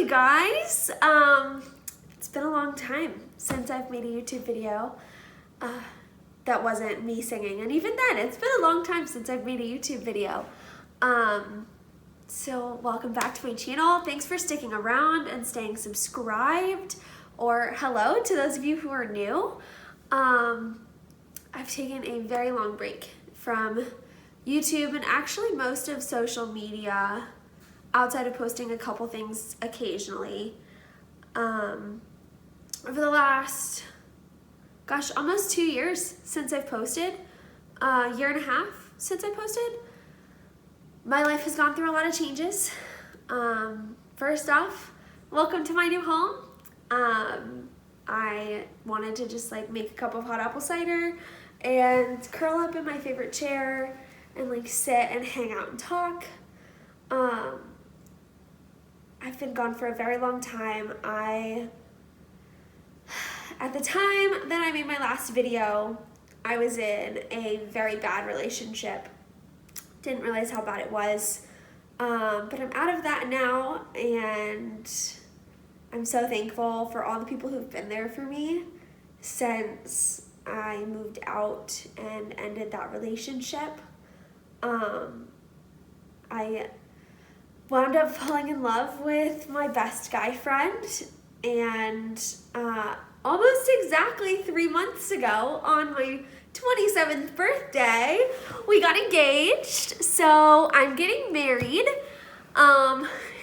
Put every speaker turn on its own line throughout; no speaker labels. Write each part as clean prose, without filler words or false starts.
you guys. It's been a long time since I've made a YouTube video that wasn't me singing, and even then, it's been a long time since I've made a YouTube video. So welcome back to my channel. Thanks for sticking around and staying subscribed, or hello to those of you who are new. I've taken a very long break from YouTube and actually most of social media, outside of posting a couple things occasionally. Over the last, gosh, almost 2 years since I've posted, a year and a half since I posted, my life has gone through a lot of changes. First off, welcome to my new home. I wanted to just like make a cup of hot apple cider and curl up in my favorite chair and like sit and hang out and talk. I've been gone for a very long time. At the time that I made my last video, I was in a very bad relationship. Didn't realize how bad it was. But I'm out of that now, and I'm so thankful for all the people who've been there for me since I moved out and ended that relationship. I wound up falling in love with my best guy friend, and almost exactly 3 months ago, on my 27th birthday, we got engaged. So I'm getting married.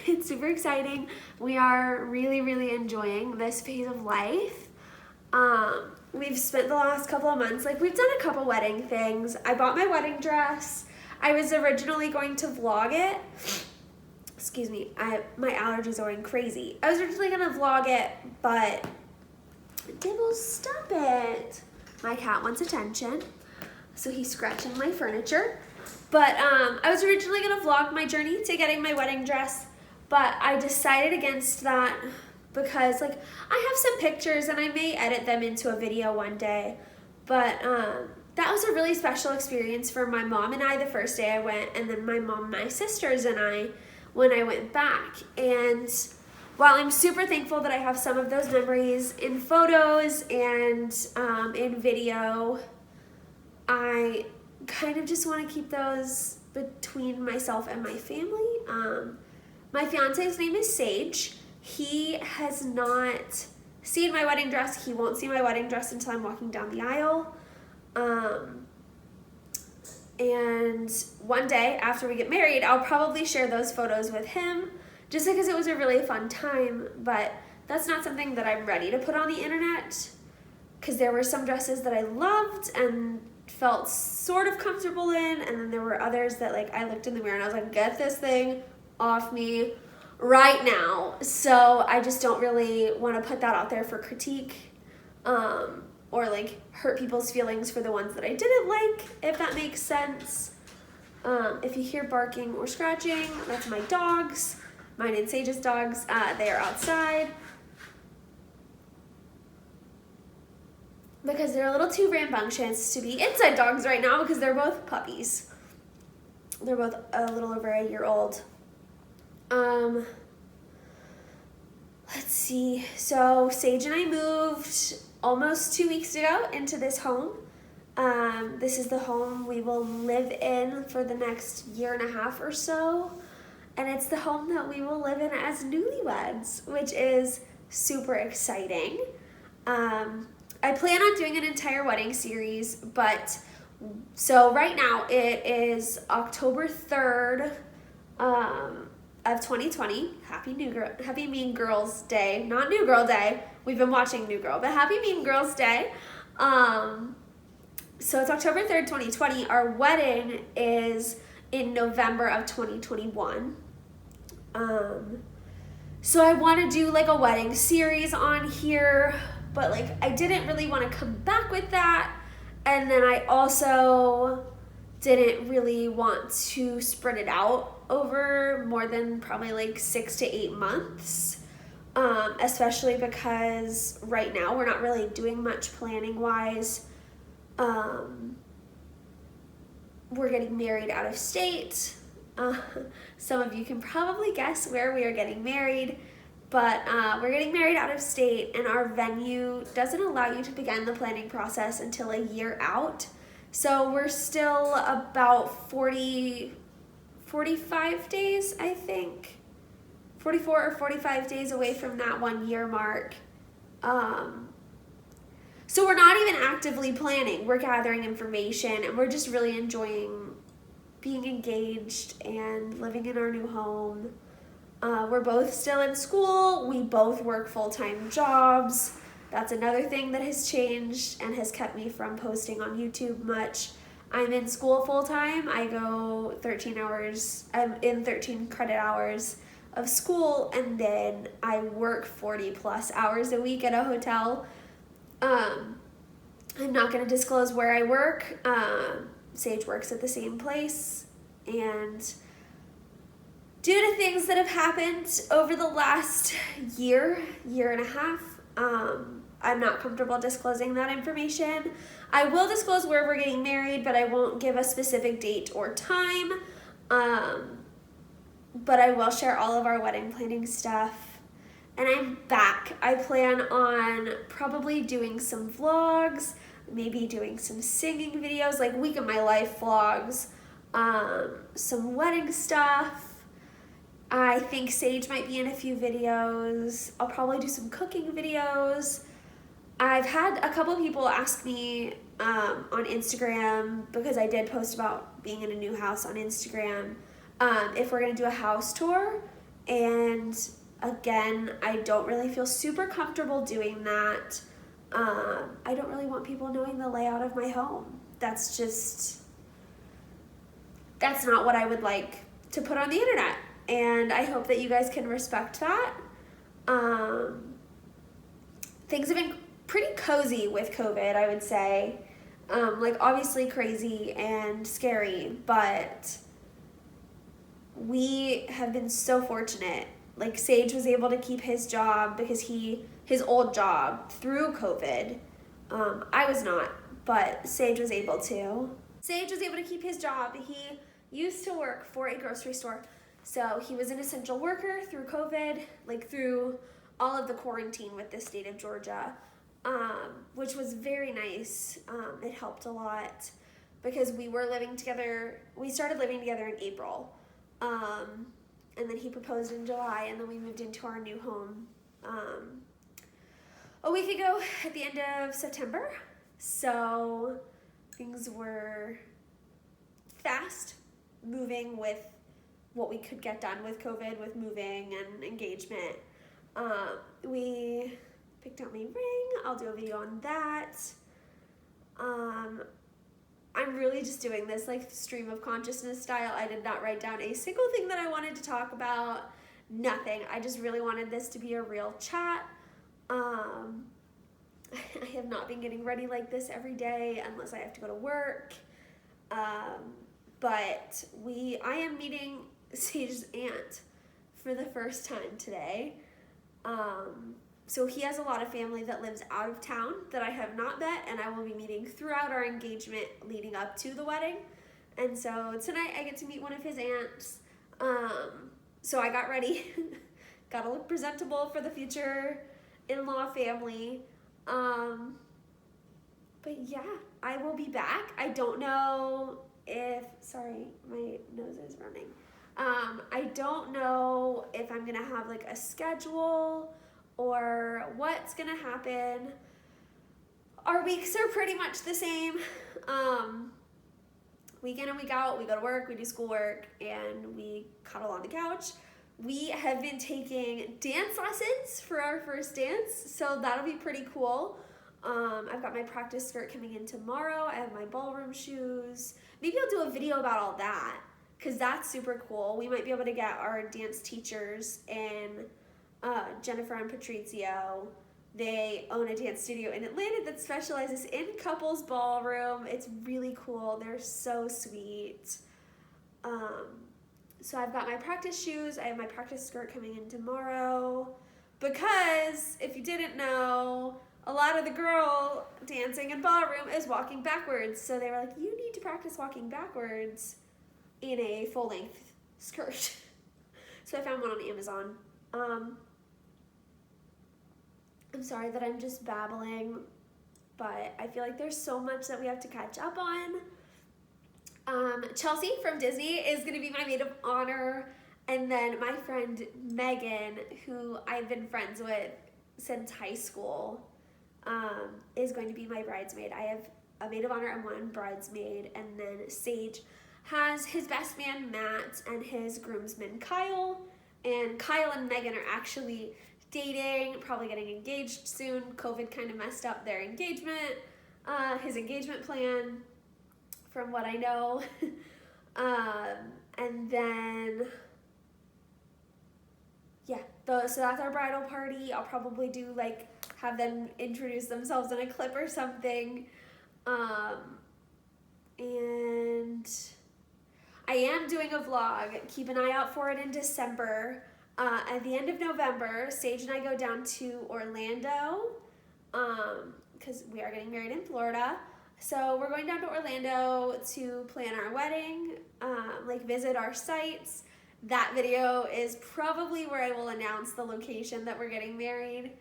It's super exciting. We are really enjoying this phase of life. We've spent the last couple of months, like, we've done a couple wedding things. I bought my wedding dress. I was originally going to vlog it. Excuse me, my allergies are going crazy. I was originally gonna vlog it, but Dibble, stop it. My cat wants attention, so he's scratching my furniture. But I was originally gonna vlog my journey to getting my wedding dress, but I decided against that because, like, I have some pictures and I may edit them into a video one day. But that was a really special experience for my mom and I the first day I went, and then my mom, my sisters, and I when I went back. And while I'm super thankful that I have some of those memories in photos and in video, I kind of just want to keep those between myself and my family. My fiance's name is Sage. He has not seen my wedding dress. He won't see my wedding dress until I'm walking down the aisle. And one day after we get married, I'll probably share those photos with him, just because it was a really fun time. But that's not something that I'm ready to put on the internet, because there were some dresses that I loved and felt sort of comfortable in, and then there were others that, like, I looked in the mirror and I was like, get this thing off me right now. So I just don't really want to put that out there for critique, or like hurt people's feelings for the ones that I didn't like, if that makes sense. If you hear barking or scratching, that's my dogs, mine and Sage's dogs. They are outside because they're a little too rambunctious to be inside dogs right now, because they're both puppies. They're both a little over a year old. Let's see. So Sage and I moved almost 2 weeks ago into this home. This is the home we will live in for the next year and a half or so. And it's the home that we will live in as newlyweds, which is super exciting. I plan on doing an entire wedding series, but so right now it is October 3rd of 2020. Happy Mean Girls Day. Not New Girl Day. We've been watching New Girl, but Happy Mean Girls Day. So it's October 3rd, 2020. Our wedding is in November of 2021. So I want to do like a wedding series on here, but like I didn't really want to come back with that. And then I also didn't really want to spread it out over more than probably like 6 to 8 months. Especially because right now we're not really doing much planning wise. We're getting married out of state. Some of you can probably guess where we are getting married, But we're getting married out of state, and our venue doesn't allow you to begin the planning process until a year out. So we're still about 45 days, I think. 44 or 45 days away from that 1 year mark. So we're not even actively planning. We're gathering information, and we're just really enjoying being engaged and living in our new home. We're both still in school. We both work full-time jobs. That's another thing that has changed and has kept me from posting on YouTube much. I'm in school full-time. I go 13 hours. I'm in 13 credit hours of school, and then I work 40 plus hours a week at a hotel. I'm not going to disclose where I work. Sage works at the same place, and due to things that have happened over the last year and a half, I'm not comfortable disclosing that information. I will disclose where we're getting married, but I won't give a specific date or time. But I will share all of our wedding planning stuff. And I'm back. I plan on probably doing some vlogs, maybe doing some singing videos, like week of my life vlogs, some wedding stuff. I think Sage might be in a few videos. I'll probably do some cooking videos. I've had a couple people ask me on Instagram, because I did post about being in a new house on Instagram, if we're going to do a house tour. And again, I don't really feel super comfortable doing that. I don't really want people knowing the layout of my home. That's not what I would like to put on the internet. And I hope that you guys can respect that. Things have been pretty cozy with COVID, I would say. Like obviously crazy and scary, but we have been so fortunate. Like Sage was able to keep his job because his old job through COVID. I was not, but Sage was able to. Sage was able to keep his job. He used to work for a grocery store. So he was an essential worker through COVID, like through all of the quarantine with the state of Georgia, which was very nice. It helped a lot because we were living together. We started living together in April, and then he proposed in July, and then we moved into our new home a week ago at the end of September. So things were fast moving with what we could get done with COVID, with moving and engagement. We picked out my ring. I'll do a video on that. I'm really just doing this like stream of consciousness style. I did not write down a single thing that I wanted to talk about. Nothing. I just really wanted this to be a real chat. I have not been getting ready like this every day unless I have to go to work. But I am meeting Sage's aunt for the first time today. So he has a lot of family that lives out of town that I have not met, and I will be meeting throughout our engagement leading up to the wedding. And so tonight I get to meet one of his aunts. So I got ready. Gotta look presentable for the future in-law family. But yeah, I will be back. I don't know sorry, my nose is running. I don't know if I'm gonna have like a schedule or what's gonna happen. Our weeks are pretty much the same. Week in and week out, we go to work, we do schoolwork, and we cuddle on the couch. We have been taking dance lessons for our first dance, so that'll be pretty cool. I've got my practice skirt coming in tomorrow. I have my ballroom shoes. Maybe I'll do a video about all that, because that's super cool. We might be able to get our dance teachers in Jennifer and Patrizio. They own a dance studio in Atlanta that specializes in couples ballroom. It's really cool. They're so sweet. So I've got my practice shoes. I have my practice skirt coming in tomorrow. Because if you didn't know, a lot of the girl dancing in ballroom is walking backwards. So they were like, you need to practice walking backwards in a full-length skirt. So I found one on Amazon. I'm sorry that I'm just babbling, but I feel like there's so much that we have to catch up on. Chelsea from Disney is going to be my maid of honor, and then my friend Megan, who I've been friends with since high school, is going to be my bridesmaid. I have a maid of honor and one bridesmaid, and then Sage has his best man Matt and his groomsman Kyle, and Kyle and Megan are actually dating, probably getting engaged soon. COVID kind of messed up their engagement, his engagement plan, from what I know. And then, yeah, so that's our bridal party. I'll probably do like, have them introduce themselves in a clip or something. And I am doing a vlog. Keep an eye out for it in December. At the end of November, Sage and I go down to Orlando, because we are getting married in Florida. So we're going down to Orlando to plan our wedding, like visit our sites. That video is probably where I will announce the location that we're getting married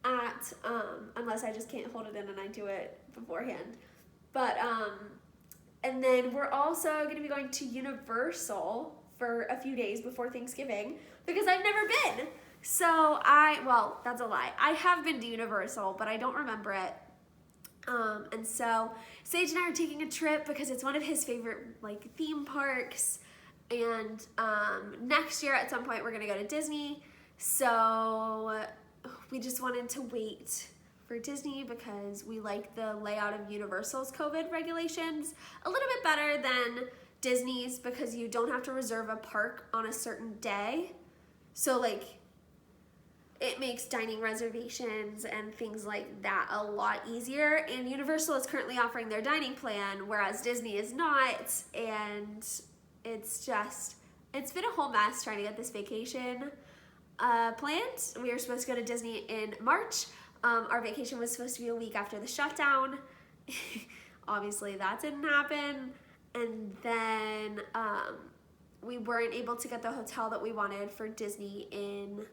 at, unless I just can't hold it in and I do it beforehand. But, and then we're also going to be going to Universal for a few days before Thanksgiving because I've never been. So well, that's a lie. I have been to Universal, but I don't remember it. And so Sage and I are taking a trip because it's one of his favorite like theme parks. And next year at some point we're gonna go to Disney. So we just wanted to wait for Disney because we like the layout of Universal's COVID regulations a little bit better than Disney's because you don't have to reserve a park on a certain day. So like it makes dining reservations and things like that a lot easier. And Universal is currently offering their dining plan, whereas Disney is not. And it's been a whole mess trying to get this vacation planned. We were supposed to go to Disney in March. Our vacation was supposed to be a week after the shutdown. Obviously that didn't happen. And then we weren't able to get the hotel that we wanted for Disney in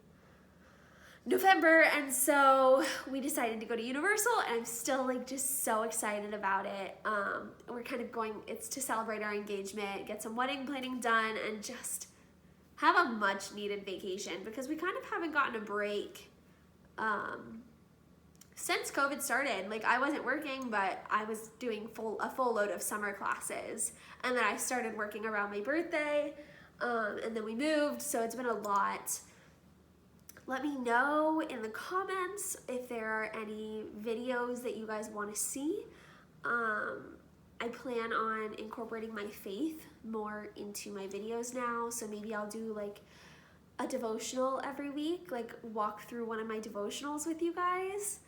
November, and so we decided to go to Universal, and I'm still like just so excited about it. We're kind of going, it's to celebrate our engagement, get some wedding planning done, and just have a much needed vacation because we kind of haven't gotten a break since COVID started. Like I wasn't working, but I was doing a full load of summer classes, and then I started working around my birthday, and then we moved, so it's been a lot. Let me know in the comments if there are any videos that you guys want to see. I plan on incorporating my faith more into my videos now, so maybe I'll do like a devotional every week, like walk through one of my devotionals with you guys.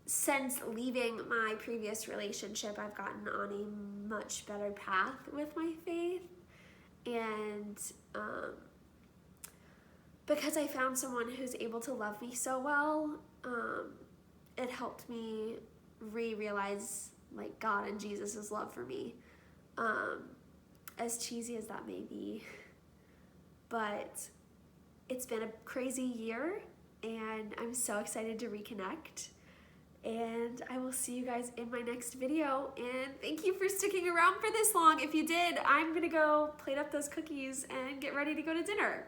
Since leaving my previous relationship, I've gotten on a much better path with my faith, and because I found someone who's able to love me so well, it helped me realize like God and Jesus' love for me. As cheesy as that may be, but it's been a crazy year and I'm so excited to reconnect, and I will see you guys in my next video, and thank you for sticking around for this long. If you did, I'm gonna go plate up those cookies and get ready to go to dinner.